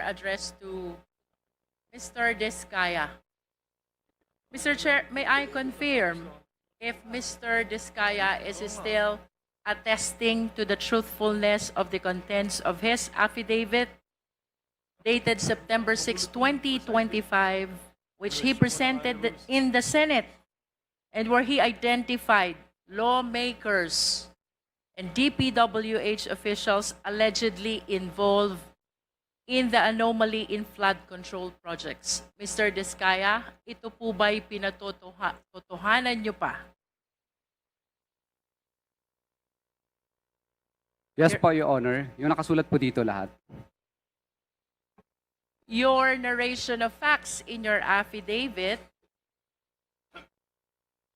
addressed to Mr. Diskaya. Mr. Chair, may I confirm if Mr. Diskaya is still attesting to the truthfulness of the contents of his affidavit dated September 6, 2025, which he presented in the Senate and where he identified lawmakers and DPWH officials allegedly involved in the anomaly in flood control projects. Mr. Diskaya, ito po ba'y pinatotohanan niyo pa? Yes po, Your Honor. Yung nakasulat po dito lahat. Your narration of facts in your affidavit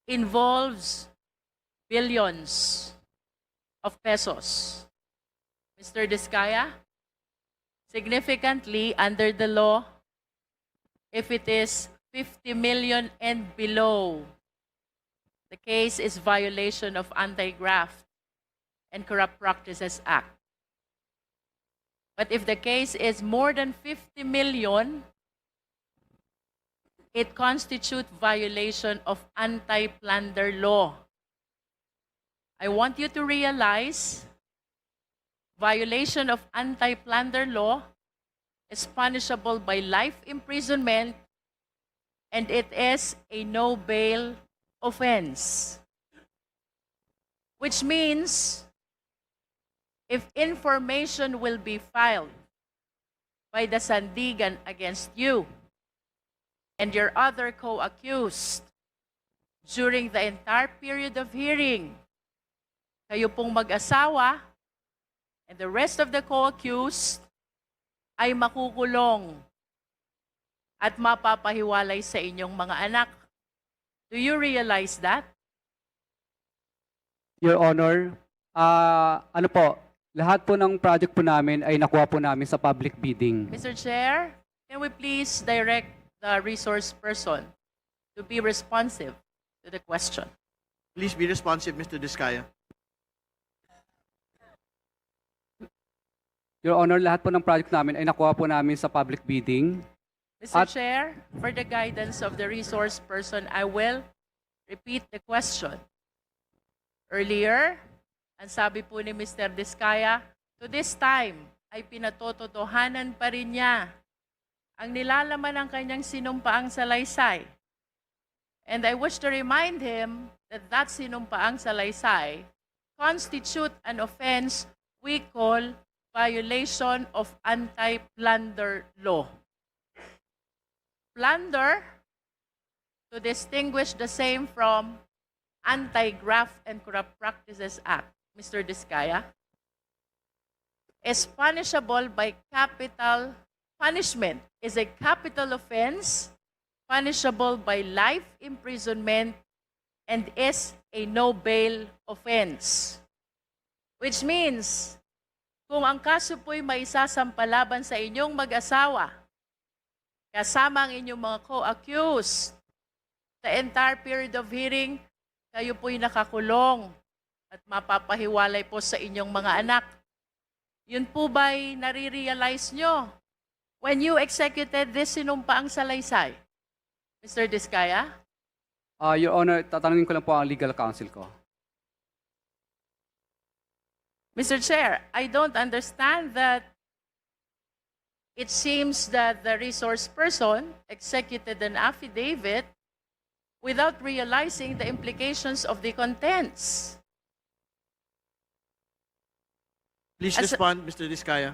involves billions of pesos. Mr. Diskaya, significantly under the law, if it is 50 million and below, the case is violation of Anti-Graft and Corrupt Practices Act. But if the case is more than 50 million, it constitutes violation of anti-plunder law. I want you to realize violation of anti-plunder law is punishable by life imprisonment and it is a no-bail offense. Which means if information will be filed by the Sandigan against you and your other co-accused during the entire period of hearing, kayo pong mag-asawa and the rest of the co-accused ay makukulong at mapapahiwalay sa inyong mga anak. Do you realize that? Your Honor, ano po, lahat po ng project po namin ay nakuha po namin sa public bidding. Mr. Chair, can we please direct the resource person to be responsive to the question? Please be responsive, Mr. Diskaya. Your Honor, lahat po ng project namin ay nakuha po namin sa public bidding. Mr. Chair, for the guidance of the resource person, I will repeat the question. Earlier, ang sabi po ni Mr. Diskaya, to this time ay pinatototohanan pa rin niya ang nilalaman ng kanyang sinumpaang salaysay. And I wish to remind him that that sinumpaang salaysay constitute an offense we call violation of anti-plunder law. Plunder, to distinguish the same from Anti-Graft and Corrupt Practices Act, Mr. Diskaya, is punishable by capital punishment, is a capital offense, punishable by life imprisonment, and is a no-bail offense. Which means, kung ang kaso po'y may isasampalaban sa inyong mag-asawa, kasama ang inyong mga co-accused, the entire period of hearing, kayo po'y nakakulong at mapapahiwalay po sa inyong mga anak. Yun po ba'y nare-realize nyo when you executed this sinumpaang salaysay? Mr. Diskaya? Your Honor, tatanungin ko lang po ang legal counsel ko. Mr. Chair, I don't understand that it seems that the resource person executed an affidavit without realizing the implications of the contents. Please As- respond, Mr. Diskaya.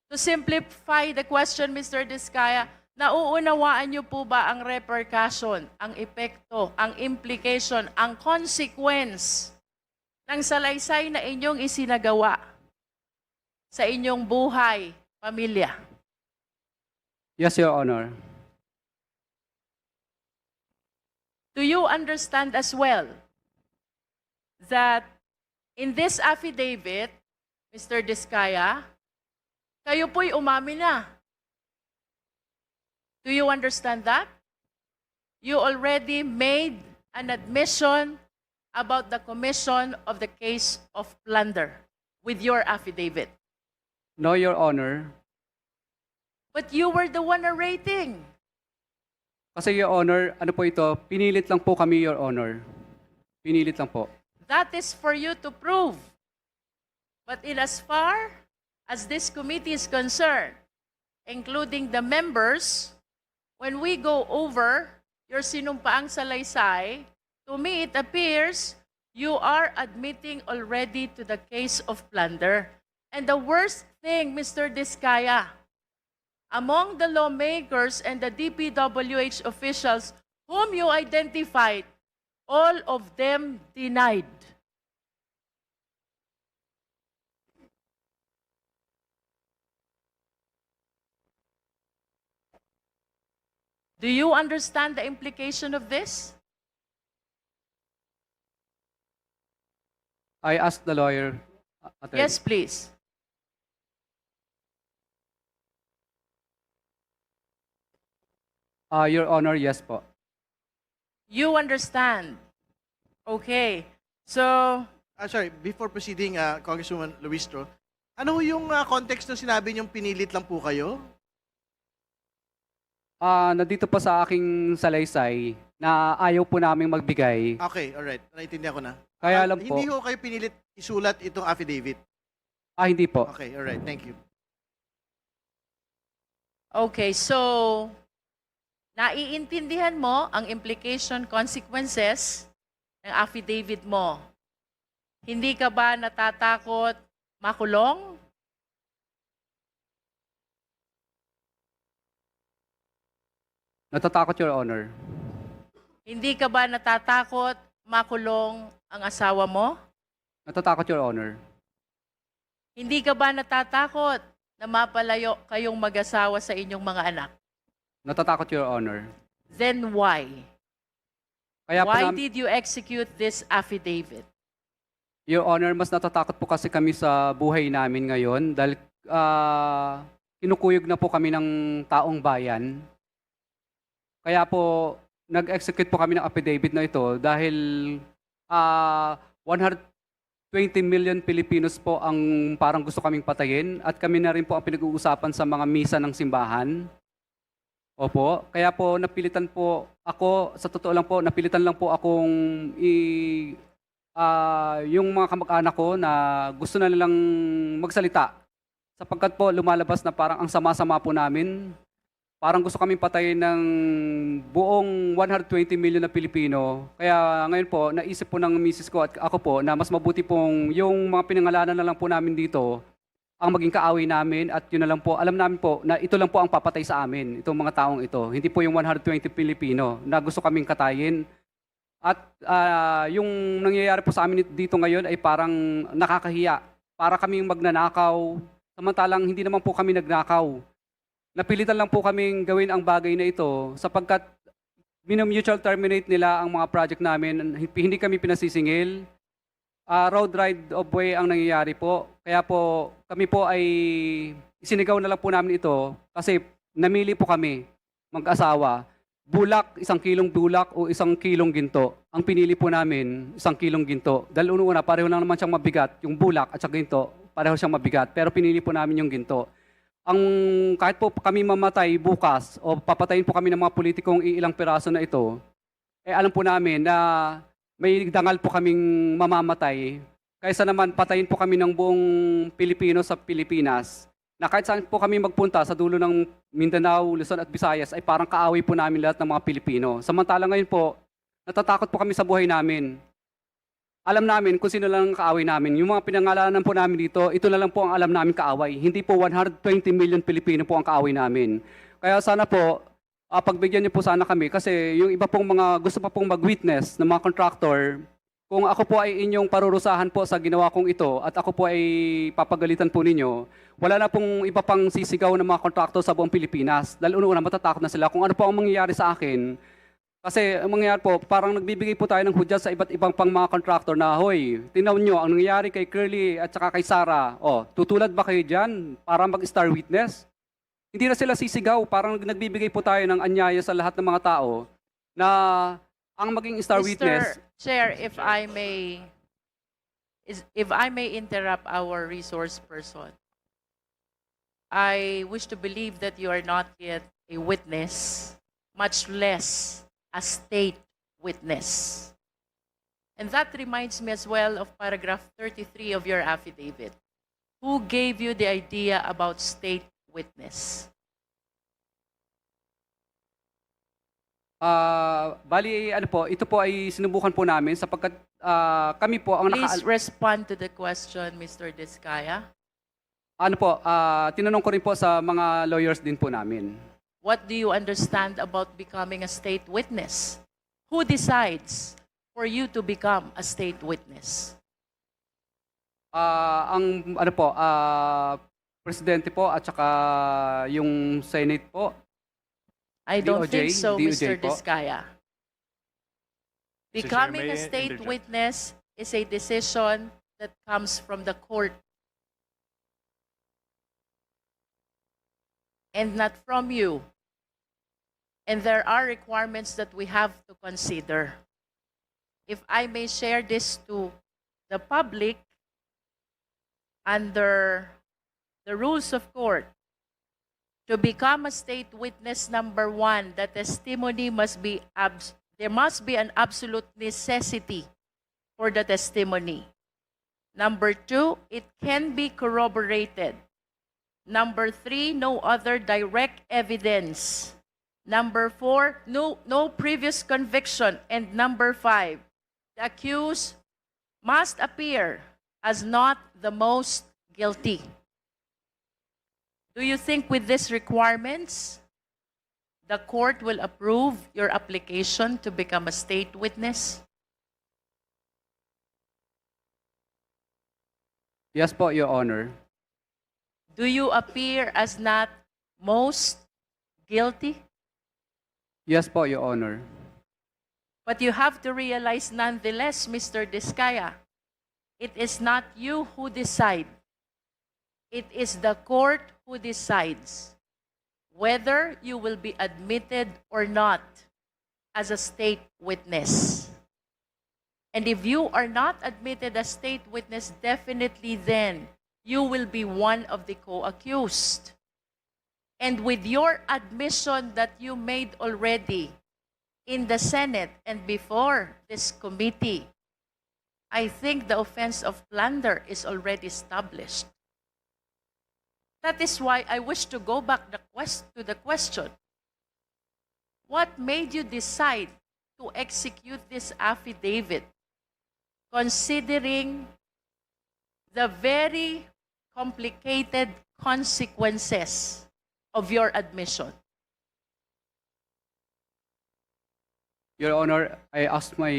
To simplify the question, Mr. Diskaya, nauunawaan niyo po ba ang repercussion, ang epekto, ang implication, ang consequence ng salaysay na inyong isinagawa sa inyong buhay, pamilya? Yes, Your Honor. Do you understand as well that in this affidavit, Mr. Diskaya, kayo po'y umamin na? Do you understand that? You already made an admission about the commission of the case of plunder with your affidavit. No, Your Honor. But you were the one narrating. Kasi Your Honor, ano po ito, pinilit lang po kami, Your Honor. Pinilit lang po. That is for you to prove. But in as far as this committee is concerned, including the members, when we go over your sinumpaang salaysay, to me it appears you are admitting already to the case of plunder. And the worst thing, Mr. Diskaya, among the lawmakers and the DPWH officials whom you identified, all of them denied. Do you understand the implication of this? I asked the lawyer. Attorney. Yes, please. Your Honor, yes po. You understand. Okay. So, Sorry, before proceeding, Congresswoman Luistro, ano yung context ng sinabi niyong pinilit lang po kayo? Nandito po sa aking salaysay na ayaw po naming magbigay. Okay, alright. Naintindihan ko na. Kaya lang po. Hindi ho kayo pinilit isulat itong affidavit. Hindi po. Okay, alright. Thank you. okay, so, naiintindihan mo ang implication consequences ng affidavit mo. Hindi ka ba natatakot makulong? Natatakot, Your Honor. Hindi ka ba natatakot makulong ang asawa mo? Natatakot, Your Honor. Hindi ka ba natatakot na mapalayo kayong mag-asawa sa inyong mga anak? Natatakot, Your Honor. Then why? Kaya po Why nam- did you execute this affidavit? Your Honor, mas natatakot po kasi kami sa buhay namin ngayon dahil kinukuyog na po kami ng taong bayan. Kaya po, nag-execute po kami ng affidavit na ito dahil 120 million Filipinos po ang parang gusto kaming patayin at kami na rin po ang pinag-uusapan sa mga misa ng simbahan. Opo, kaya po napilitan po ako, sa totoo lang po, napilitan lang po akong yung mga kamag-anak ko na gusto na nilang magsalita. Sapagkat po lumalabas na parang ang sama-sama po namin. Parang gusto kaming patayin ng buong 120 million na Pilipino. Kaya ngayon po, naisip po ng misis ko at ako po na mas mabuti pong yung mga pinangalanan na lang po namin dito ang maging kaaway namin at yun na lang po, alam namin po na ito lang po ang papatay sa amin, itong mga taong ito. Hindi po yung 120 Pilipino na gusto kaming katayin. At yung nangyayari po sa amin dito ngayon ay parang nakakahiya. Para kaming magnanakaw, samantalang hindi naman po kami nagnakaw. Napilitan lang po kaming gawin ang bagay na ito sapagkat mutual terminate nila ang mga project namin. Hindi kami pinasisingil. Road ride of way ang nangyayari po. Kaya po kami po ay isinigaw na lang po namin ito kasi namili po kami mag-asawa. Bulak, 1 kilong bulak o 1 kilong ginto. Ang pinili po namin, 1 kilong ginto. Dahil una, pareho lang naman siyang mabigat. Yung bulak at saka ginto, pareho siyang mabigat. Pero pinili po namin yung ginto. Kahit po kami mamatay bukas o papatayin po kami ng mga politikong ilang piraso na ito, alam po namin na may dangal po kaming mamamatay. Kaysa naman patayin po kami ng buong Pilipino sa Pilipinas, na kahit saan po kami magpunta sa dulo ng Mindanao, Luzon at Visayas, ay parang kaaway po namin lahat ng mga Pilipino. Samantala ngayon po, natatakot po kami sa buhay namin. Alam namin kung sino lang ang kaaway namin. Yung mga pinangalanan po namin dito, ito na lang po ang alam namin kaaway. Hindi po 120 million Pilipino po ang kaaway namin. Kaya sana po, pagbigyan niyo po sana kami kasi yung iba pong mga gusto pa pong mag-witness ng mga contractor, kung ako po ay inyong parurusahan po sa ginawa kong ito at ako po ay papagalitan po ninyo, wala na pong iba pang sisigaw ng mga contractor sa buong Pilipinas. Dahil una matatakot na sila kung ano po ang mangyayari sa akin. Kasi ang mangyayari po, parang nagbibigay po tayo ng hudyat sa iba't ibang pang mga contractor na, hoy, tingnan nyo, ang nangyayari kay Curly at saka kay Sarah, tutulad ba kayo dyan para mag-star witness? Hindi na sila sisigaw, parang nagbibigay po tayo ng anyaya sa lahat ng mga tao na Ang maging star witness, Chair, if I may interrupt our resource person, I wish to believe that you are not yet a witness, much less a state witness. And that reminds me as well of paragraph 33 of your affidavit. Who gave you the idea about state witness? bali, ano po, ito po ay sinubukan po namin sapagkat kami po ang Please respond to the question, Mr. Diskaya. ano po, tinanong ko rin po sa mga lawyers din po namin. What do you understand about becoming a state witness? Who decides for you to become a state witness? Ang ano po, presidente po at saka yung Senate po. I don't DOJ, think so, Mr. po. Diskaya. Chair, Becoming may a I state interject? witness is a decision that comes from the court and not from you. And there are requirements that we have to consider. If I may share this to the public, under the rules of court, to become a state witness, number one, the testimony must be, there must be an absolute necessity for the testimony. Number two, it can be corroborated. Number three, no other direct evidence. Number four, no previous conviction. And number five, the accused must appear as not the most guilty. Do you think with these requirements, the court will approve your application to become a state witness? Yes po, Your Honor. Do you appear as not most guilty? Yes po, Your Honor. But you have to realize nonetheless, Mr. Diskaya, it is not you who decide. It is the court who decides whether you will be admitted or not as a state witness. And if you are not admitted as state witness, definitely then you will be one of the co-accused. And with your admission that you made already in the Senate and before this committee, I think the offense of plunder is already established. That is why I wish to go back to the question. What made you decide to execute this affidavit, considering the very complicated consequences of your admission? Your Honor, I asked my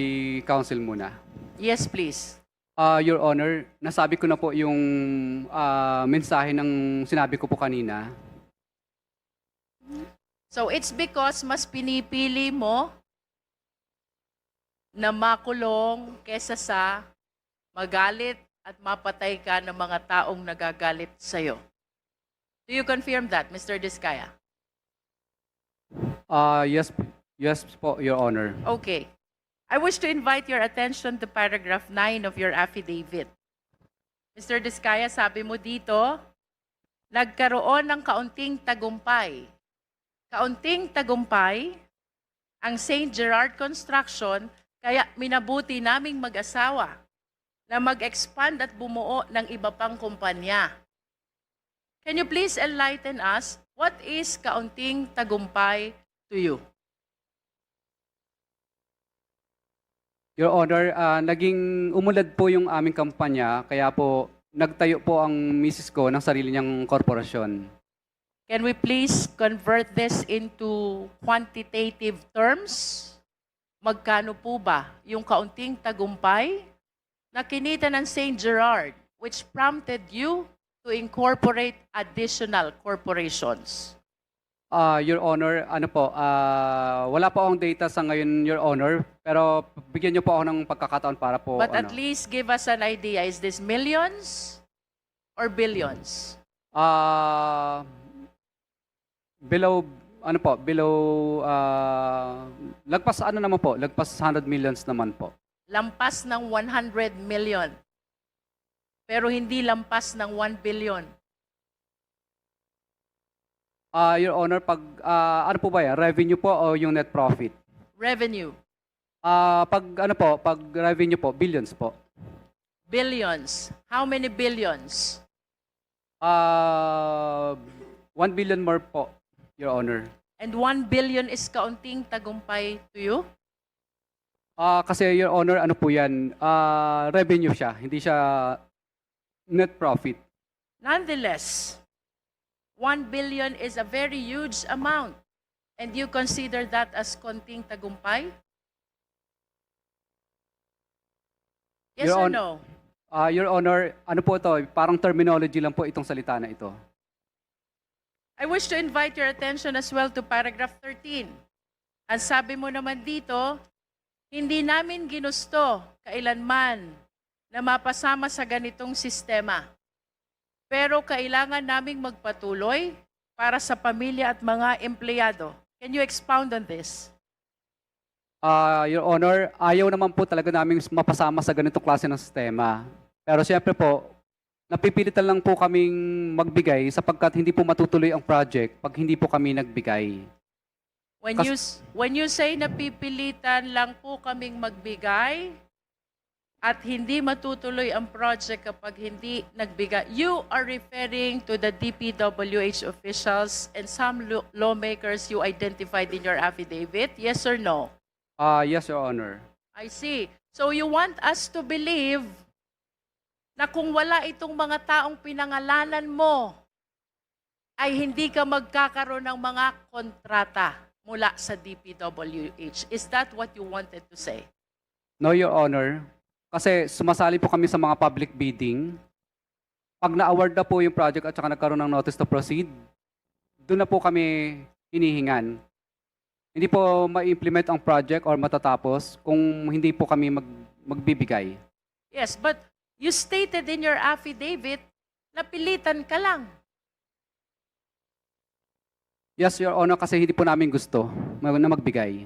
counsel muna. Yes, please. Your Honor, nasabi ko na po yung mensahe ng sinabi ko po kanina. So it's because mas pinipili mo na makulong kesa sa magalit at mapatay ka ng mga taong nagagalit sa'yo. Do you confirm that, Mr. Diskaya? Yes po, Your Honor. Okay. I wish to invite your attention to paragraph 9 of your affidavit. Mr. Diskaya, sabi mo dito, nagkaroon ng kaunting tagumpay. Kaunting tagumpay ang St. Gerard Construction, kaya minabuti naming mag-asawa na mag-expand at bumuo ng iba pang kumpanya. Can you please enlighten us, what is kaunting tagumpay to you? Your Honor, naging umulad po yung aming kampanya, kaya po nagtayo po ang misis ko ng sarili niyang korporasyon. Can we please convert this into quantitative terms? Magkano po ba yung kaunting tagumpay na kinita ng St. Gerard which prompted you to incorporate additional corporations? Your Honor, ano po, wala po akong data sa ngayon, Your Honor, pero bigyan niyo po ako ng pagkakataon para po, But at least give us an idea. Is this millions or billions? below ano po, below, lagpas ano naman po, lagpas 100 millions naman po. Lampas ng 100 million. Pero hindi lampas ng 1 billion. Your Honor, pag, ano po ba yan, revenue po o yung net profit? Revenue, Pag ano po, pag revenue po, billions po. billions. How many billions? 1 billion more po, Your Honor. And 1 billion is kaunting tagumpay to you? Kasi Your Honor, ano po yan, revenue siya, hindi siya net profit. Nonetheless, 1 billion is a very huge amount. And you consider that as konting tagumpay? Yes Your or Hon- no? Your Honor, ano po ito, parang terminology lang po itong salita na ito. I wish to invite your attention as well to paragraph 13. Ang sabi mo naman dito, hindi namin ginusto kailanman na mapasama sa ganitong sistema. Pero kailangan naming magpatuloy para sa pamilya at mga empleyado. Can you expound on this? Your Honor, ayaw naman po talaga namin mapasama sa ganitong klase ng sistema. Pero siyempre po, napipilitan lang po kaming magbigay sapagkat hindi po matutuloy ang project pag hindi po kami nagbigay. When you say napipilitan lang po kaming magbigay at hindi matutuloy ang project kapag hindi nagbigay, you are referring to the DPWH officials and some lawmakers you identified in your affidavit? Yes or no? Yes, Your Honor. I see. So you want us to believe na kung wala itong mga taong pinangalanan mo, ay hindi ka magkakaroon ng mga kontrata mula sa DPWH. Is that what you wanted to say? No, Your Honor. Kasi sumasali po kami sa mga public bidding. Pag na-award na po yung project at saka nagkaroon ng notice to proceed, doon na po kami hinihingan. Hindi po ma-implement ang project or matatapos kung hindi po kami magbibigay. Yes, but you stated in your affidavit na pilitan ka lang. Yes, Your Honor, kasi hindi po namin gusto na magbigay.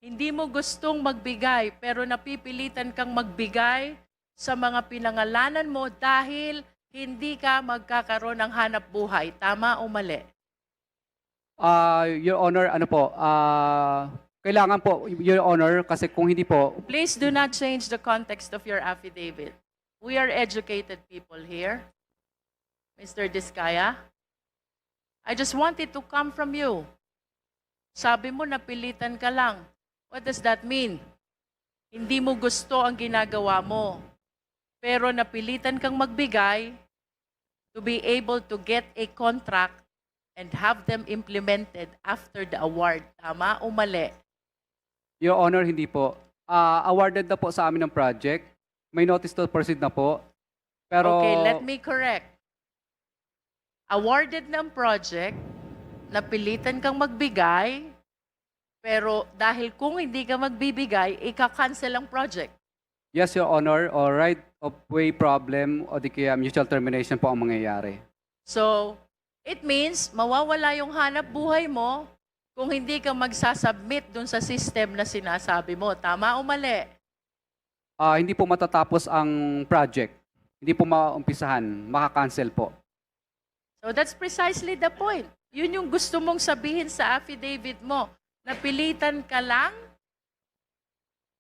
Hindi mo gustong magbigay, pero napipilitan kang magbigay sa mga pinangalanan mo dahil hindi ka magkakaroon ng hanap buhay. Tama o mali? Your Honor, ano po, kailangan po, Your Honor, kasi kung hindi po, Please do not change the context of your affidavit. We are educated people here. Mr. Diskaya, I just want it to come from you. Sabi mo, napilitan ka lang. What does that mean? Hindi mo gusto ang ginagawa mo. Pero napilitan kang magbigay to be able to get a contract and have them implemented after the award. Tama o mali? Your Honor, hindi po. Awarded na po sa amin ng project. May notice to proceed na po. Pero, Okay, let me correct. Awarded ng project, napilitan kang magbigay, pero dahil kung hindi ka magbibigay, ika-cancel ang project. yes, Your Honor, or right of way problem o di kaya mutual termination po ang mangyayari. So, it means mawawala yung hanap buhay mo kung hindi ka magsasubmit dun sa system na sinasabi mo. Tama o mali? Hindi po matatapos ang project. Hindi po maumpisahan. Maka-cancel po. So that's precisely the point. Yun yung gusto mong sabihin sa affidavit mo. Napilitan ka lang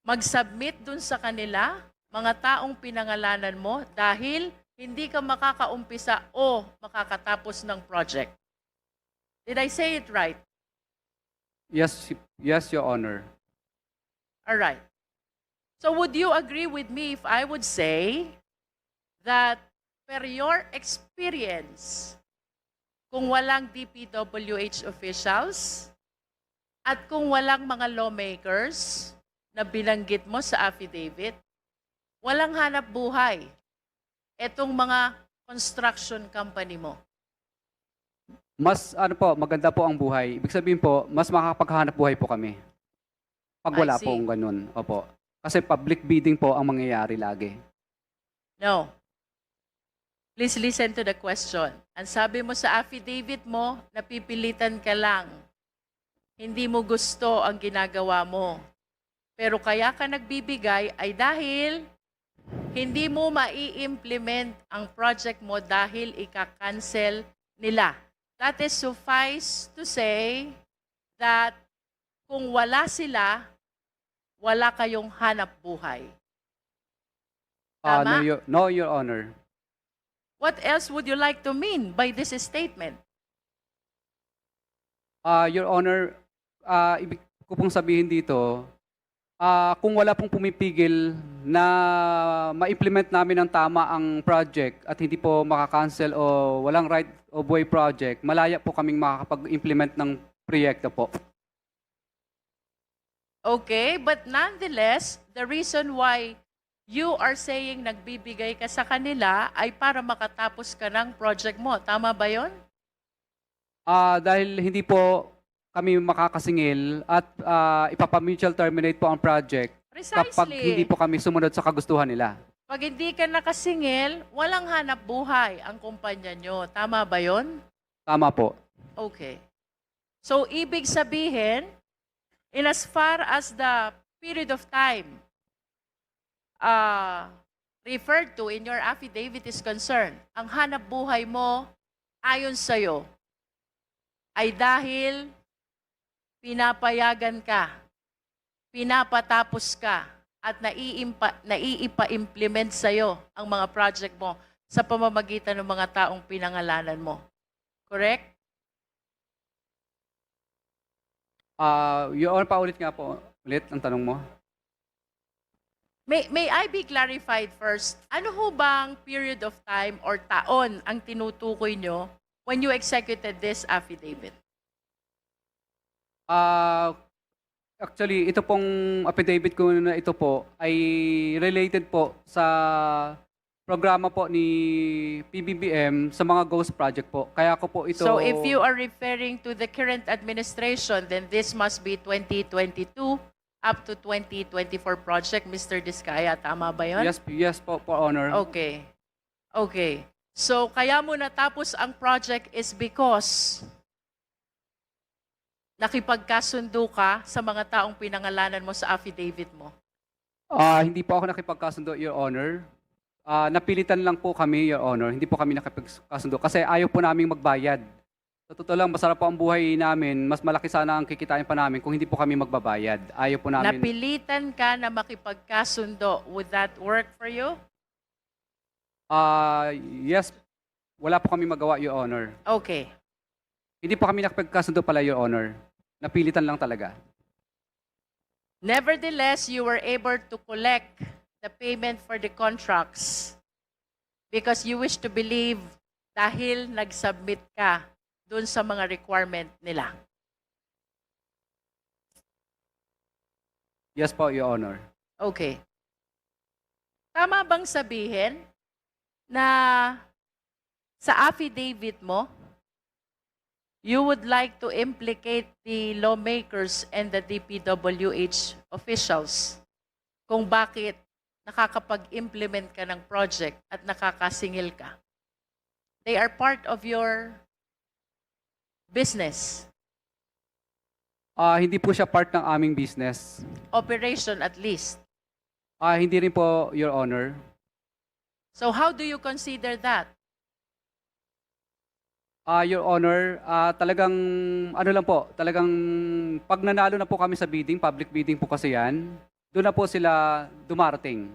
mag-submit dun sa kanila, mga taong pinangalanan mo, dahil hindi ka makakaumpisa o makakatapos ng project. Did I say it right? Yes, yes, Your Honor. All right. So would you agree with me if I would say that per your experience, kung walang DPWH officials at kung walang mga lawmakers na binanggit mo sa affidavit, walang hanap buhay etong mga construction company mo? Mas, ano po, maganda po ang buhay. Ibig sabihin po, mas makakapaghanap buhay po kami. Pag I wala see. po ang ganun. Opo. Kasi public bidding po ang mangyayari lagi. No. Please listen to the question. Ang sabi mo sa affidavit mo, napipilitan ka lang hindi mo gusto ang ginagawa mo. Pero kaya ka nagbibigay ay dahil hindi mo mai-implement ang project mo dahil ika-cancel nila. That is suffice to say that kung wala sila, wala kayong hanap buhay. Tama? No, Your Honor. What else would you like to mean by this statement? Your Honor, ibig ko pong sabihin dito, kung wala pong pumipigil na ma-implement namin ng tama ang project at hindi po makakancel o walang right of way project, malaya po kaming makakapag-implement ng proyekto po. Okay, but nonetheless, the reason why you are saying nagbibigay ka sa kanila ay para makatapos ka ng project mo. Tama ba yon? Dahil hindi po kami makakasingil at ipapamutual terminate po ang project kapag hindi Precisely. po kami sumunod sa kagustuhan nila. Pag hindi ka nakasingil, walang hanap buhay ang kumpanya nyo. Tama ba yon? Tama po. Okay. So, ibig sabihin, in as far as the period of time referred to in your affidavit is concerned, ang hanap buhay mo, ayon sa'yo, ay dahil pinapayagan ka, pinapatapos ka, at naiipa-implement sa'yo ang mga project mo sa pamamagitan ng mga taong pinangalanan mo. Correct? Your Honor, paulit nga po ulit ang tanong mo. May I be clarified first? Ano ho bang period of time or taon ang tinutukoy nyo when you executed this affidavit? Actually, ito pong affidavit ko na ito po ay related po sa programa po ni PBBM sa mga ghost project po. Kaya ko po ito... So if you are referring to the current administration, then this must be 2022 up to 2024 project, Mr. Diskaya. Tama ba yun? Yes po, Honor. Okay. Okay. So kaya mo natapos ang project is because nakipagkasundo ka sa mga taong pinangalanan mo sa affidavit mo. Hindi po ako nakipagkasundo, Your Honor. Napilitan lang po kami, Your Honor. Hindi po kami nakipagkasundo kasi ayaw po naming magbayad. Sa totoo lang, masarap po ang buhay namin. Mas malaki sana ang kikitain pa namin kung hindi po kami magbabayad. Ayaw po namin. Napilitan ka na makipagkasundo. Would that work for you? Yes. Wala po kami magawa, Your Honor. Okay. Hindi po kami nakipagkasundo pala, Your Honor. Napilitan lang talaga. Nevertheless, you were able to collect the payment for the contracts because you wish to believe dahil nag-submit ka dun sa mga requirement nila. Yes po, Your Honor. Okay. Tama bang sabihin na sa affidavit mo, you would like to implicate the lawmakers and the DPWH officials kung bakit nakakapag-implement ka ng project at nakakasingil ka. They are part of your business, Hindi po siya part ng aming business. operation at least. Hindi rin po, Your Honor. So how do you consider that? Your Honor, talagang ano lang po, talagang pag nanalo na po kami sa bidding, public bidding po kasi yan, doon na po sila dumarating.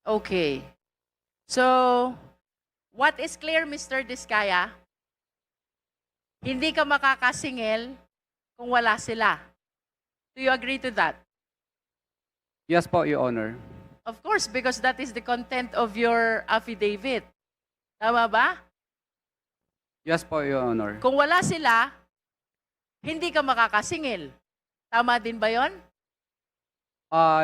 Okay. So, what is clear, Mr. Diskaya? Hindi ka makakasingil kung wala sila. Do you agree to that? Yes po, Your Honor. Of course, because that is the content of your affidavit. Tama ba? Yes po, Your Honor. Kung wala sila, hindi ka makakasingil. Tama din ba yon?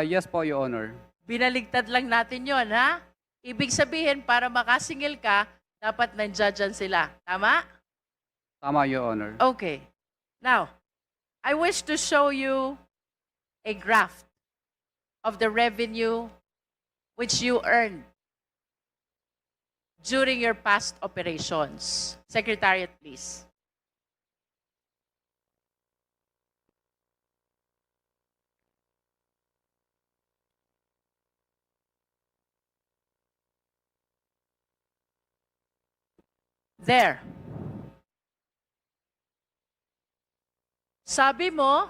Yes po, Your Honor. Binaligtad lang natin yon, ha? Ibig sabihin, para makasingil ka, dapat nandiyan sila. Tama? Tama, Your Honor. Okay. Now, I wish to show you a graph of the revenue which you earned during your past operations. Secretariat, please. There. Sabi mo,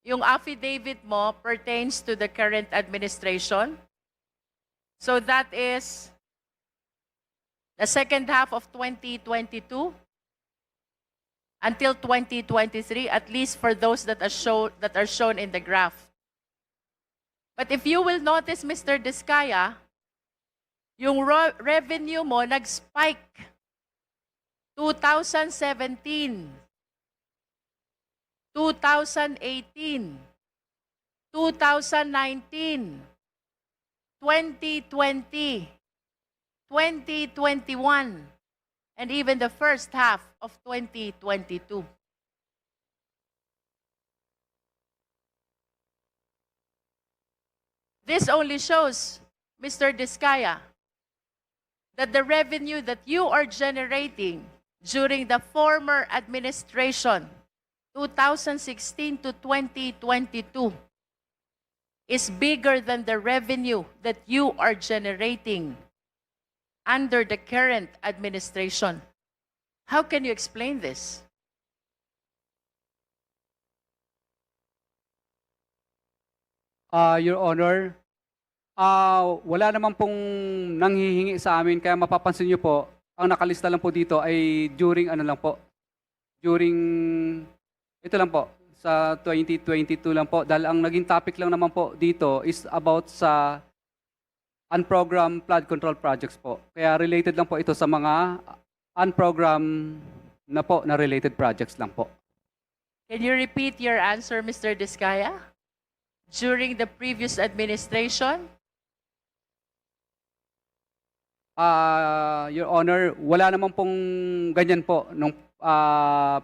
yung affidavit mo pertains to the current administration. So that is the second half of 2022 until 2023, at least for those that are shown in the graph. But if you will notice, Mr. Diskaya, yung revenue mo nag-spike 2017, 2018, 2019, 2020, 2021, and even the first half of 2022. This only shows, Mr. Diskaya, that the revenue that you are generating during the former administration, 2016 to 2022, is bigger than the revenue that you are generating under the current administration. How can you explain this? Your Honor, wala naman pong nanghihingi sa amin, kaya mapapansin niyo po, ang nakalista lang po dito ay during ito lang po, sa 2022 lang po. Dahil ang naging topic lang naman po dito is about sa unprogrammed flood control projects po. Kaya related lang po ito sa mga unprogrammed na related projects lang po. Can you repeat your answer, Mr. Diskaya? During the previous administration? Your Honor, wala naman pong ganyan po nung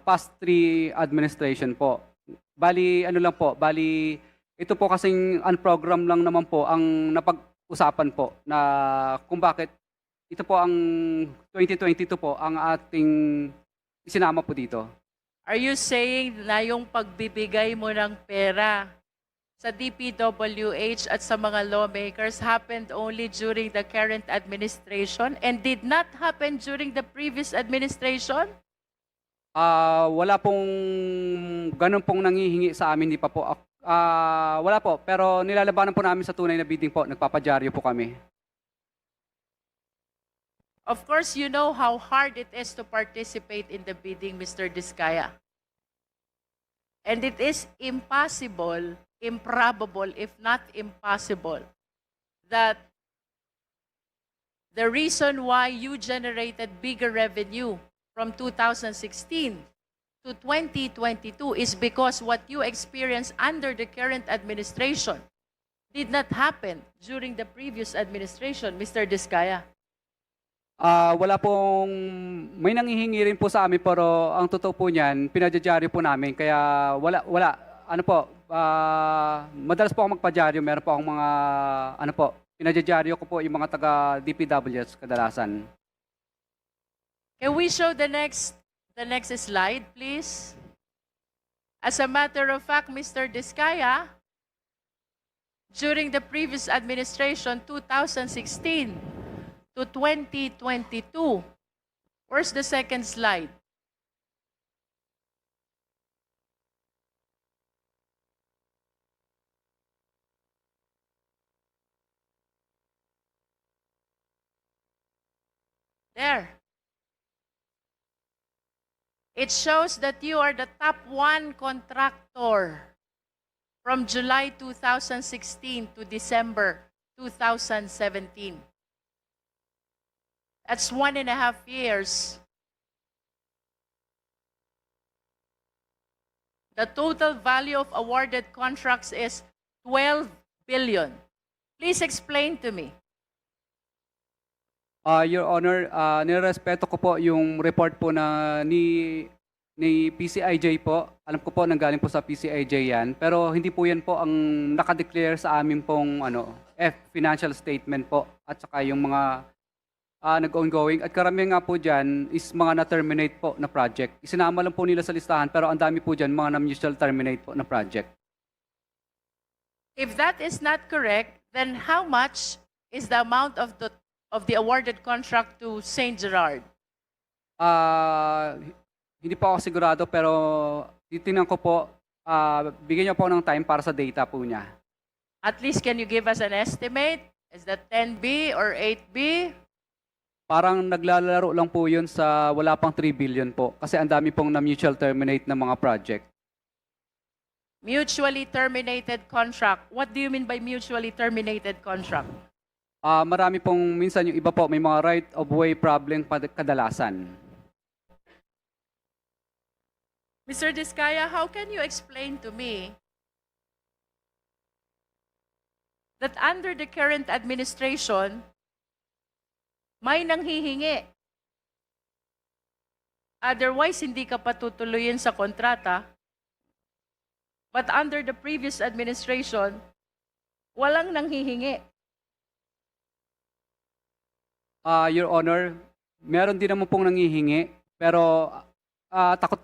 past 3 administration po. Bali, ito po kasing unprogram lang naman po ang napag-usapan po na kung bakit ito po ang 2022 po ang ating isinama po dito. Are you saying na yung pagbibigay mo ng pera sa DPWH at sa mga lawmakers happened only during the current administration and did not happen during the previous administration? Wala pong ganun pong nangihingi sa amin, di pa po. Wala po, pero nilalabanan po namin sa tunay na bidding po. Nagpapadyaryo po kami. Of course, you know how hard it is to participate in the bidding, Mr. Diskaya. And it is impossible, improbable, if not impossible, that the reason why you generated bigger revenue from 2016 to 2022 is because what you experienced under the current administration did not happen during the previous administration, Mr. Diskaya. Wala pong, may nangihingi rin po sa amin, pero ang totoo po niyan, pinadyaryo po namin. Kaya ano po, madalas po ako magpadyaryo. Meron po akong mga, pinadyaryo ko po yung mga taga DPWH kadalasan. Can we show the next slide, please? As a matter of fact, Mr. Diskaya, during the previous administration, 2016 to 2022, where's the second slide? There. It shows that you are the top 1 contractor from July 2016 to December 2017. That's 1.5 years. The total value of awarded contracts is 12 billion. Please explain to me. Your Honor, nirespeto ko po yung report po na ni PCIJ po. Alam ko po nanggaling po sa PCIJ yan. Pero hindi po yan po ang nakadeclare sa amin pong financial statement po. At saka yung mga nag-ongoing. At karamihan nga po dyan is mga na-terminate po na project. Isinama lang po nila sa listahan, pero ang dami po dyan mga na-mutual terminate po na project. If that is not correct, then how much is the amount of the awarded contract to St. Gerard? Hindi po ako sigurado pero titingnan ko po, bigyan niyo po ng time para sa data po niya. At least can you give us an estimate? Is that 10B or 8B? Parang naglalaro lang po yun sa wala pang 3 billion po kasi ang dami pong na mutual terminate na mga project. Mutually terminated contract. What do you mean by mutually terminated contract? Marami pong minsan yung iba po may mga right of way problem kadalasan. Mr. Diskaya, how can you explain to me that under the current administration, may nanghihingi? Otherwise, hindi ka patutuloyin sa kontrata. But under the previous administration, walang nanghihingi. Your Honor, meron din naman pong nangihingi, pero takot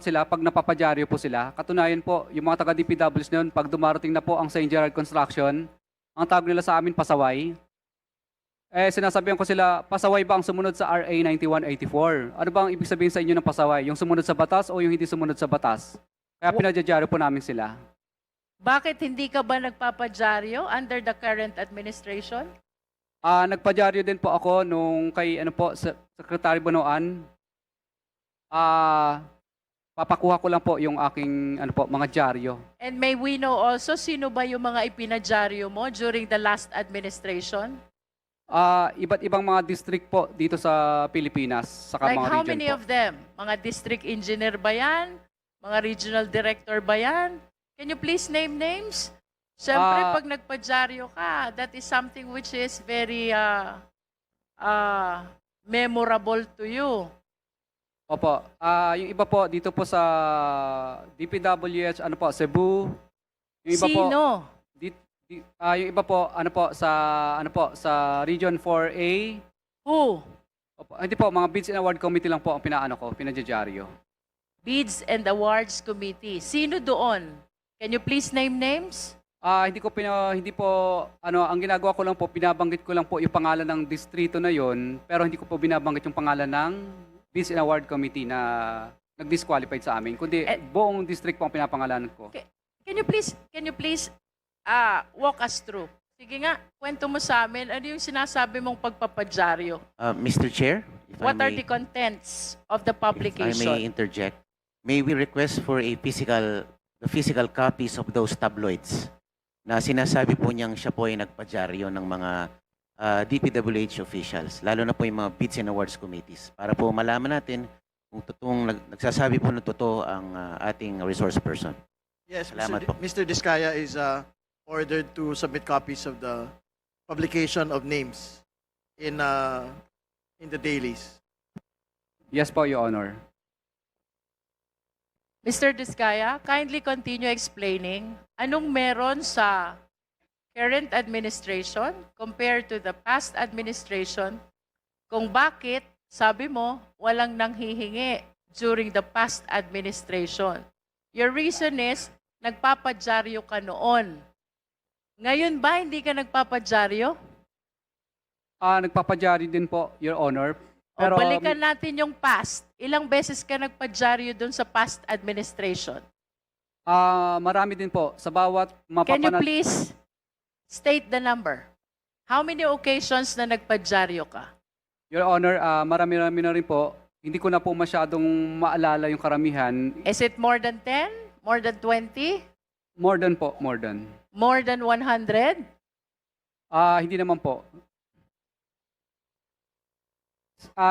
sila pag napapadyaryo po sila. Katunayan po, yung mga taga-DPWs noon, pag dumarating na po ang St. Gerard Construction, ang tawag nila sa amin, pasaway. Sinasabihan ko sila, pasaway ba ang sumunod sa RA 9184? Ano ba ang ibig sabihin sa inyo ng pasaway? Yung sumunod sa batas o yung hindi sumunod sa batas? Kaya pinadyaryo po namin sila. Bakit hindi ka ba nagpapadyaryo under the current administration? Nagpadyaryo din po ako nung kay Secretary Bonoan. Papakuha ko lang po yung aking mga dyaryo. And may we know also sino ba yung mga ipinadyaryo mo during the last administration? Iba't ibang mga district po dito sa Pilipinas, saka Like mga how region many po. of them? Mga district engineer ba yan? Mga regional director ba yan? Can you please name names? Siyempre, pag nagpadyaryo ka, that is something which is very memorable to you. Opo. Yung iba po dito po sa DPWH, Cebu. Yung iba po, Sino? yung iba po, sa Region 4A. Who? Opo, hindi po, mga bids and award committee lang po ang pinadyaryo. Bids and Awards Committee. Sino doon? Can you please name names? Hindi po ang ginagawa ko lang po, binabanggit ko lang po yung pangalan ng distrito na yon, pero hindi ko po binabanggit yung pangalan ng Bids and Award Committee na nag-disqualified sa amin, kundi buong district po ang pinapangalanan ko. Can you please walk us through? Sige nga, kwento mo sa amin, ano yung sinasabi mong pagpapadyaryo? Mr. Chair, if What I are may, the contents of the if I may publication? interject, may we request for the physical copies of those tabloids na sinasabi po niyang siya po ay nagpadyaryo ng mga DPWH officials, lalo na po yung mga Bids and Awards Committees, para po malaman natin kung totoong nagsasabi po ng totoo ang ating resource person. Yes, Salamat po. Mr. Diskaya is ordered to submit copies of the publication of names in the dailies. Yes po, Your Honor. Mr. Diskaya, kindly continue explaining anong meron sa current administration compared to the past administration kung bakit, sabi mo, walang nanghihingi during the past administration. Your reason is, nagpapadyaryo ka noon. Ngayon ba, hindi ka nagpapadyaryo? Nagpapadyaryo din po, Your Honor. O balikan natin yung past. Ilang beses ka nagpadyaryo dun sa past administration? Marami din po. Sa bawat Can you mapapanat... please state the number? How many occasions na nagpadyaryo ka? Your Honor, marami-rami na rin po. Hindi ko na po masyadong maalala yung karamihan. Is it more than 10? More than 20? More than po, more than. More than 100? Hindi naman po.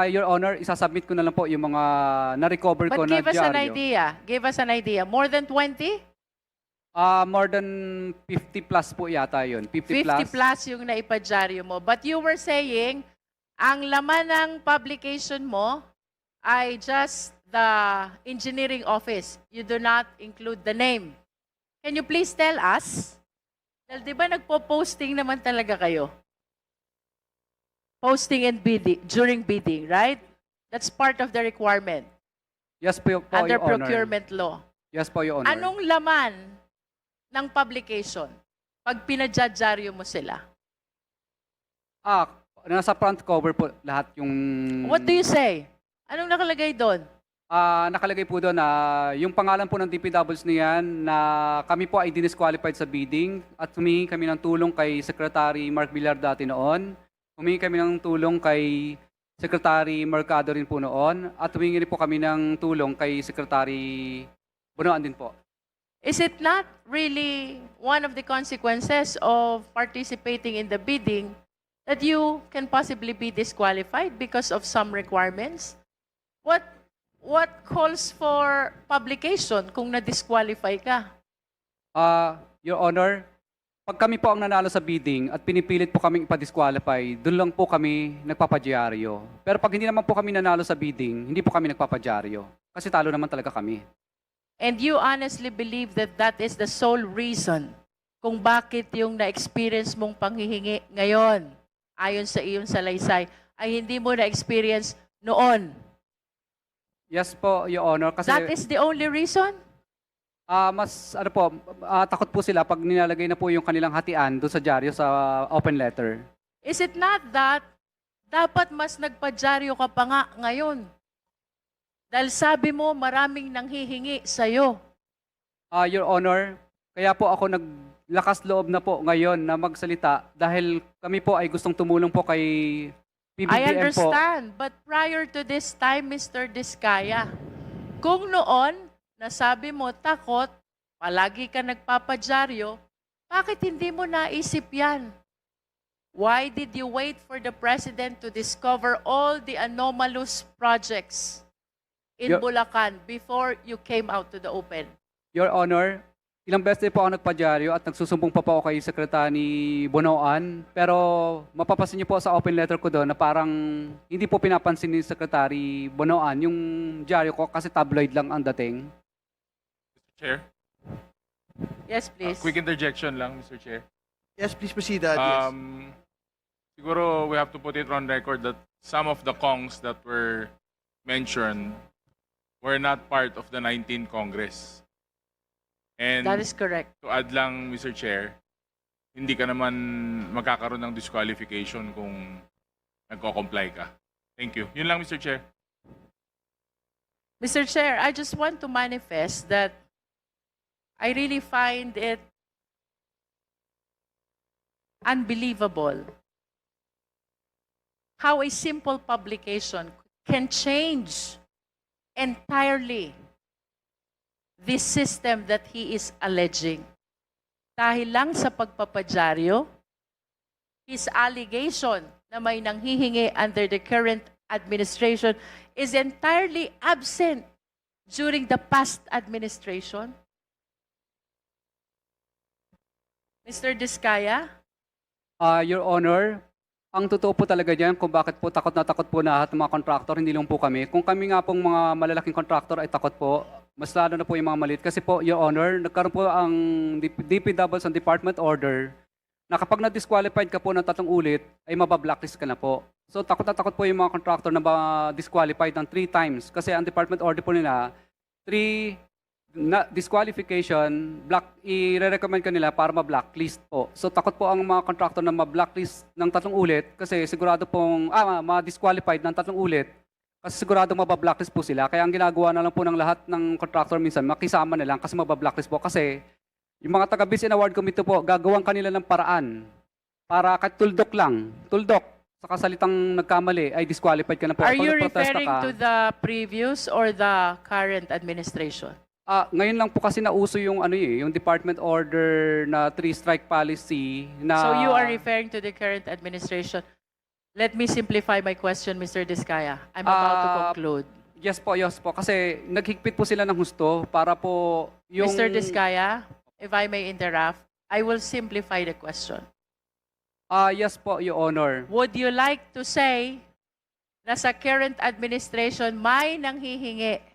Your Honor, isasubmit ko na lang po yung mga na-recover ko But na give us an dyaryo. idea. Give us an idea. More than 20? More than 50 plus po yata yun. 50 50 plus yung naipadyaryo mo. But you were saying, ang laman ng publication mo ay just the engineering office. You do not include the name. Can you please tell us? Dahil di ba nagpo-posting naman talaga kayo? Posting and bidding, during bidding, right? That's part of the requirement Yes po, under Your Honor. procurement law. Yes po, Your Honor. Anong laman ng publication pag pinadyaryo mo sila? Nasa front cover po lahat yung... What do you say? Anong nakalagay doon? Nakalagay po doon na yung pangalan po ng DPWs niyan na kami po ay disqualified sa bidding at humingi kami ng tulong kay Secretary Mark Villar dati noon. Humingi kami ng tulong kay Secretary Mercado rin po noon at humingi rin po kami ng tulong kay Secretary Bonoan din po. Is it not really one of the consequences of participating in the bidding that you can possibly be disqualified because of some requirements? What calls for publication kung na-disqualify ka? Your Honor, pag kami po ang nanalo sa bidding at pinipilit po kaming ipa-disqualify, doon lang po kami nagpapadyaryo. Pero pag hindi naman po kami nanalo sa bidding, hindi po kami nagpapadyaryo. Kasi talo naman talaga kami. And you honestly believe that that is the sole reason kung bakit yung na-experience mong panghihingi ngayon, ayon sa iyong salaysay, ay hindi mo na-experience noon? Yes po, Your Honor. Kasi That is the only reason? takot po sila pag nilalagay na po yung kanilang hatian doon sa dyaryo sa open letter. Is it not that dapat mas nagpadyaryo ka pa nga ngayon? Dahil sabi mo maraming nanghihingi sa'yo. Your Honor, kaya po ako naglakas loob na po ngayon na magsalita dahil kami po ay gustong tumulong po kay PBBM I po. understand. But prior to this time, Mr. Diskaya, kung noon, nasabi mo takot, palagi ka nagpapadyaryo, bakit hindi mo naisip yan? Why did you wait for the President to discover all the anomalous projects in Yo- Bulacan before you came out to the open? Your Honor, ilang beses po ako nagpadyaryo at nagsusumbong pa po ako kay Secretary Bonoan. Pero mapapasin niyo po sa open letter ko doon na parang hindi po pinapansin ni Secretary Bonoan yung dyaryo ko kasi tabloid lang ang dating. Mr. Chair, Yes, please. quick interjection lang, Mr. Chair. Yes, please proceed, yes. Siguro we have to put it on record that some of the Kongs that were mentioned were not part of the 19th Congress. And That is correct. to add lang, Mr. Chair, hindi ka naman magkakaroon ng disqualification kung nagko-comply ka. Thank you. Yun lang, Mr. Chair. Mr. Chair, I just want to manifest that I really find it unbelievable how a simple publication can change entirely this system that he is alleging. Dahil lang sa pagpapadyaryo, his allegation na may nanghihingi under the current administration is entirely absent during the past administration. Mr. Diskaya? Your Honor, ang totoo po talaga dyan kung bakit po takot po na lahat ng mga contractor, hindi lang po kami. Kung kami nga pong mga malalaking contractor ay takot po, mas lalo na po yung mga maliit. Kasi po, Your Honor, nagkaroon po ang DPWs ang department order na kapag na-disqualified ka po ng 3 ulit, ay mabablacklist ka na po. So takot na takot po yung mga contractor na disqualified ng 3 times. Kasi ang department order po nila, 3 disqualification, i-recommend ka nila para ma-blacklist po. So takot po ang mga contractor na ma-blacklist ng 3 ulit kasi sigurado pong ma-disqualified ng 3 ulit kasi sigurado mabablacklist po sila. Kaya ang ginagawa na lang po ng lahat ng contractor minsan, makisama na lang kasi mabablacklist po. Kasi yung mga taga-Biz and Award Committee po, gagawang kanila ng paraan para tuldok lang, tuldok sa kasalitang nagkamali ay disqualified ka na po. Are Kung you nagprotesta referring ka, to the previous or the current administration? ngayon lang po kasi nauso yung yung department order na 3-strike policy na So you are referring to the current administration. Let me simplify my question, Mr. Diskaya. I'm about to conclude. Yes po, kasi naghigpit po sila ng husto para po yung Mr. Diskaya, if I may interrupt, I will simplify the question. Yes po, Your Honor. Would you like to say na sa current administration may nanghihingi,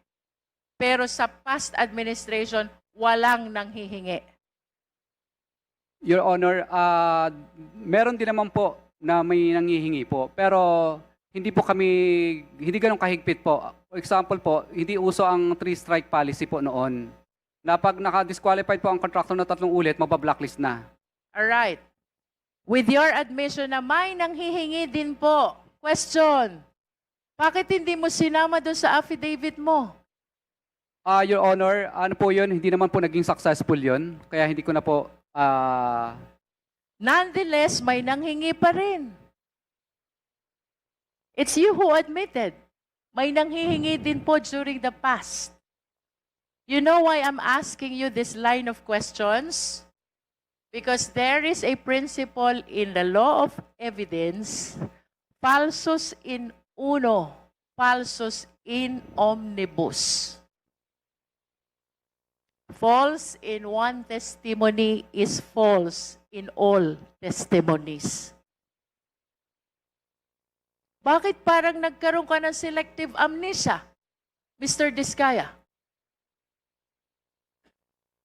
pero sa past administration walang nanghihingi? Your Honor, meron din naman po na may nanghihingi po, pero hindi ganun kahigpit po. For example po, hindi uso ang 3-strike policy po noon. Na pag naka-disqualified po ang contractor na 3 ulit, mabablacklist na. Alright. With your admission na may nanghihingi din po, question, Bakit hindi mo sinama doon sa affidavit mo? Your Honor, ano po yun, hindi naman po naging successful yun. Kaya hindi ko na po, Nonetheless, may nanghingi pa rin. It's you who admitted. May nanghihingi din po during the past. You know why I'm asking you this line of questions? Because there is a principle in the law of evidence, falsus in uno, falsus in omnibus. False in one testimony is false in all testimonies. Bakit parang nagkaroon ka ng selective amnesia, Mr. Diskaya?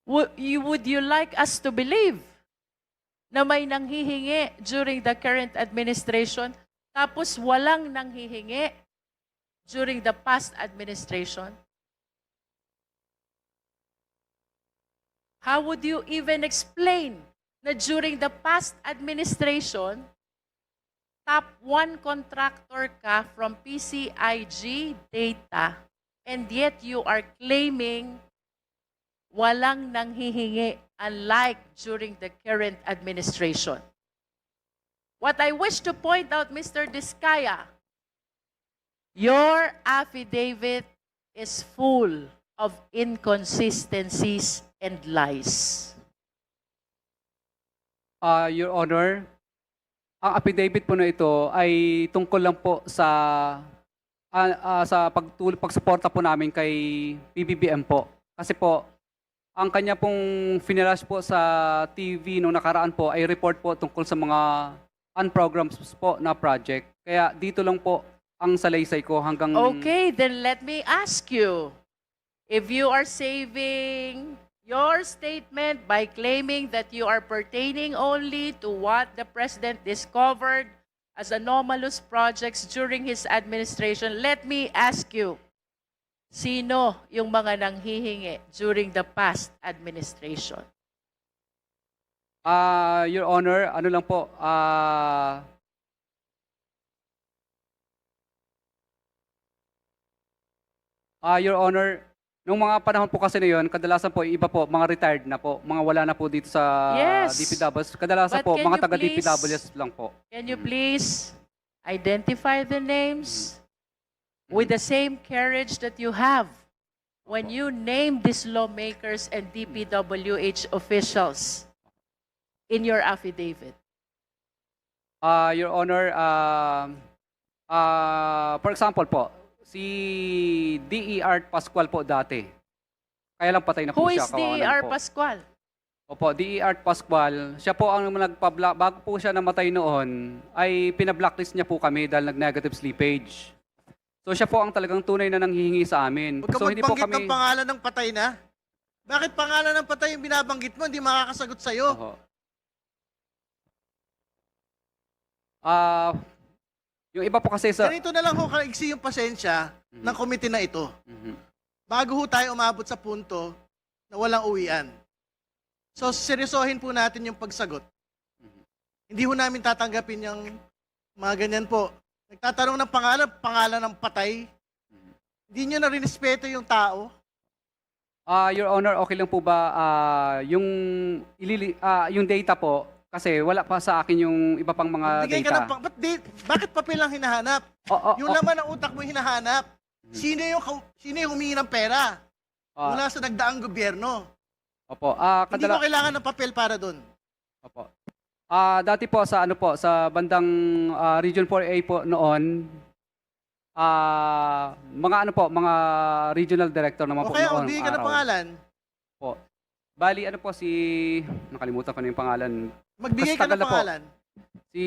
Would you like us to believe na may nanghihingi during the current administration tapos walang nanghihingi during the past administration? How would you even explain na during the past administration, top 1 contractor ka from PCIG data, and yet you are claiming walang nanghihingi unlike during the current administration? What I wish to point out, Mr. Diskaya, your affidavit is full of inconsistencies and lies. Your Honor, ang affidavit po na ito ay tungkol lang po sa pagsuporta po namin kay PBBM po. Kasi po, ang kanya pong finirash po sa TV nung nakaraan po ay report po tungkol sa mga unprograms po na project. Kaya dito lang po ang salaysay ko hanggang... Okay, then let me ask you, if you are saving your statement by claiming that you are pertaining only to what the President discovered as anomalous projects during his administration, let me ask you, sino yung mga nanghihingi during the past administration? Your Honor, ano lang po, Your Honor, nung mga panahon po kasi na yun, kadalasan po, iba po, mga retired na po, mga wala na po dito sa Yes. DPWs. Kadalasan But po, can mga you taga-DPWs lang po. Can you please identify the names with the same courage that you have when you name these lawmakers and DPWH officials in your affidavit? Your Honor, for example po, si D.E. Art Pascual po dati. Kaya lang patay na po Who siya. is kawawa naman D.E.R. po. Pascual? Opo, D.E. Art Pascual. Siya po ang nagpa-block. Bago po siya namatay noon, ay pina-blacklist niya po kami dahil nag-negative slippage. So siya po ang talagang tunay na nanghihingi sa amin. Huwag ka So hindi po magbanggit kami... ng pangalan ng patay na. Bakit pangalan ng patay yung binabanggit mo? Hindi makakasagot sa'yo. Oho. Yung iba po kasi sa... Ganito na lang ho kaigsi yung pasensya ng komite na ito. Mhm. Bago ho tayo umabot sa punto na walang uwian. So, seryosohin po natin yung pagsagot. Hindi ho namin tatanggapin yung mga ganyan po. Nagtatanong ng pangalan ng patay. Hindi nyo na rinespeto yung tao. Your Honor, okay lang po ba yung data po kasi wala pa sa akin yung iba pang mga Bigay ka data. ng bakit papel ang hinahanap? Yung laman ng utak mo hinahanap. Sino yung humingi ng pera? Mula sa nagdaang gobyerno. Opo. Hindi ko kailangan ng papel para doon. Opo. Dati po sa sa bandang Region 4A po noon, mga regional director naman O po kaya noon. magbigay ka ng araw. pangalan. Po. Bali ano po nakalimutan ko na yung pangalan. Magbigay Mas ka tagal ng na po. pangalan. Si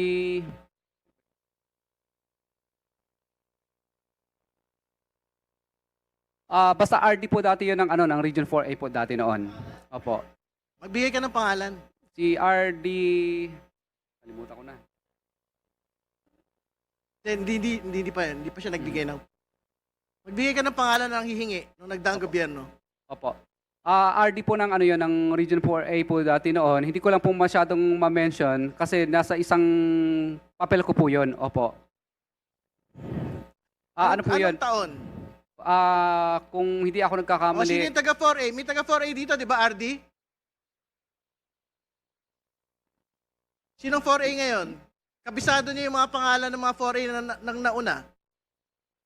basta RD po dati yun ng Region 4A po dati noon. Opo. Magbigay ka ng pangalan. Si RD kalimutan ko na. Hindi pa siya nagbigay ng... Magbigay ka ng pangalan ng hihingi nung nagdaang gobyerno. Opo. RD po ng ng Region 4A po dati noon. Hindi ko lang po masyadong ma-mention kasi nasa isang papel ko po 'yon. Opo. Ano po yun? Anong taon? Kung hindi ako O sino nagkakamali, yung taga 4A? May taga 4A dito, di ba, RD? Sinong 4A ngayon? Kabisado niyo yung mga pangalan ng mga 4A na nauna.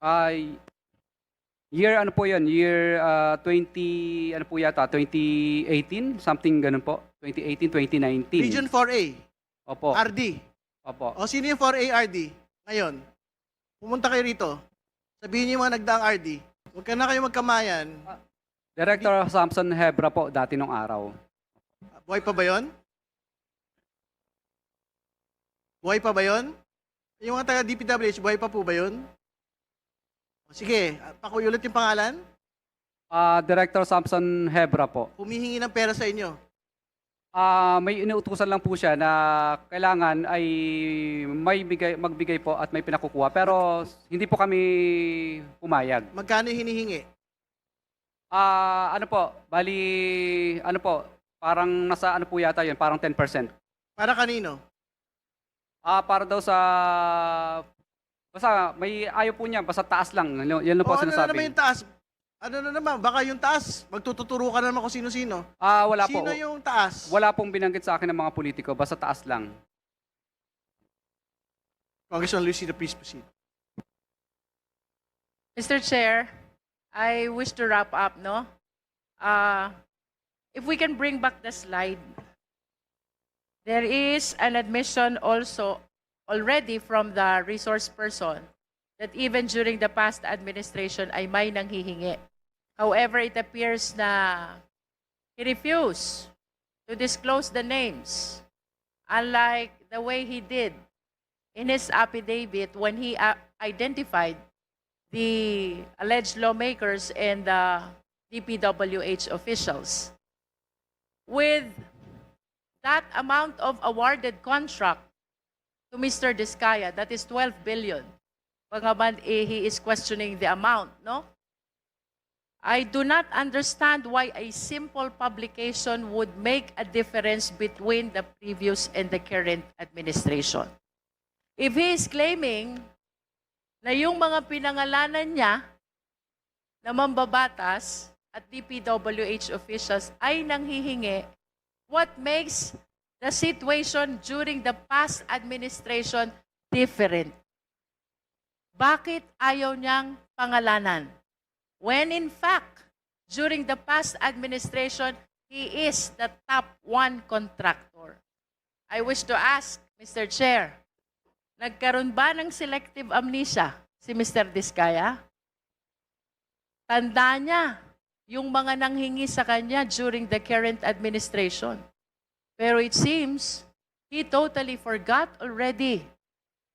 ay year ano po yun? Year 20, ano po yata? 2018? Something ganun po. 2018, 2019. Region 4A, Opo. RD. Opo. O sino yung 4A RD? Ngayon, pumunta kayo rito. Sabihin niyo yung mga nagdaang RD. Huwag ka na kayo magkamayan. Director Samson Hebra po dati nung araw. Buhay pa ba yun? Buhay pa ba yun? Yung mga taga DPWH, buhay pa po ba yun? O sige, pakuyulit yung pangalan. Director Samson Hebra po. Humihingi ng pera sa inyo. May inuutusan lang po siya na kailangan ay magbigay po at may pinakukuha. Pero hindi po kami pumayag. Magkano yung hinihingi? Ano po, bali, ano po, parang nasa ano po yata yun, parang 10%. Para kanino? Para daw sa, basta may ayaw po niya, basta taas lang. Yan lang po O ano na naman sinasabi. yung taas? Ano na naman? Baka yung taas, magtututuro ka na naman kung sino-sino. Wala po. Sino yung taas? Wala pong binanggit sa akin ng mga politiko, basta taas lang. Congressman Lucido, please proceed. Mr. Chair, I wish to wrap up, no? If we can bring back the slide, there is an admission also already from the resource person that even during the past administration ay may nanghihingi. However, it appears na he refused to disclose the names, unlike the way he did in his affidavit when he identified the alleged lawmakers and the DPWH officials. With that amount of awarded contract to Mr. Diskaya, that is 12 billion, bagaman he is questioning the amount, no? I do not understand why a simple publication would make a difference between the previous and the current administration. If he is claiming na yung mga pinangalanan niya na mambabatas at DPWH officials ay nanghihingi, what makes the situation during the past administration different? Bakit ayaw niyang pangalanan? When in fact, during the past administration, he is the top one contractor. I wish to ask, Mr. Chair, nagkaroon ba ng selective amnesia si Mr. Diskaya? Tanda niya yung mga nanghingi sa kanya during the current administration. Pero it seems he totally forgot already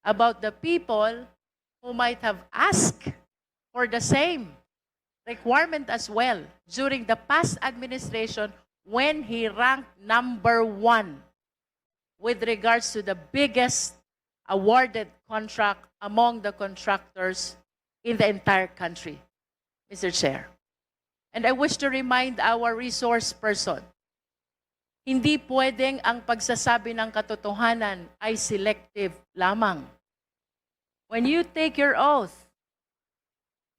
about the people who might have asked for the same requirement as well during the past administration when he ranked number 1 with regards to the biggest awarded contract among the contractors in the entire country, Mr. Chair. And I wish to remind our resource person, hindi pwedeng ang pagsasabi ng katotohanan ay selective lamang. When you take your oath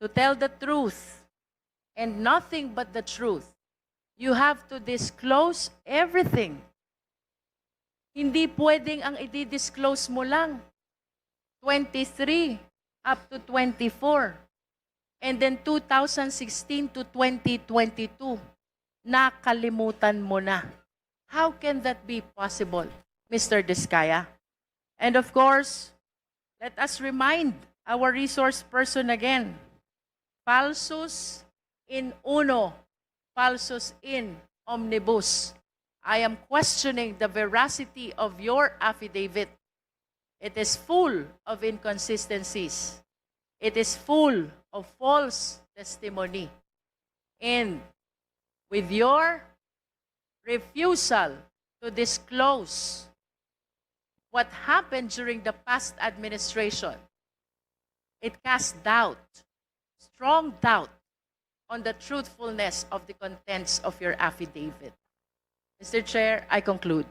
to tell the truth and nothing but the truth, you have to disclose everything. Hindi pwedeng ang i-disclose mo lang 23 up to 24. And then 2016 to 2022, nakalimutan mo na. How can that be possible, Mr. Diskaya? And of course, let us remind our resource person again, falsus in uno, falsus in omnibus. I am questioning the veracity of your affidavit. It is full of inconsistencies. It is full of false testimony. And with your refusal to disclose what happened during the past administration, it casts doubt, strong doubt, on the truthfulness of the contents of your affidavit. Mr. Chair, I conclude.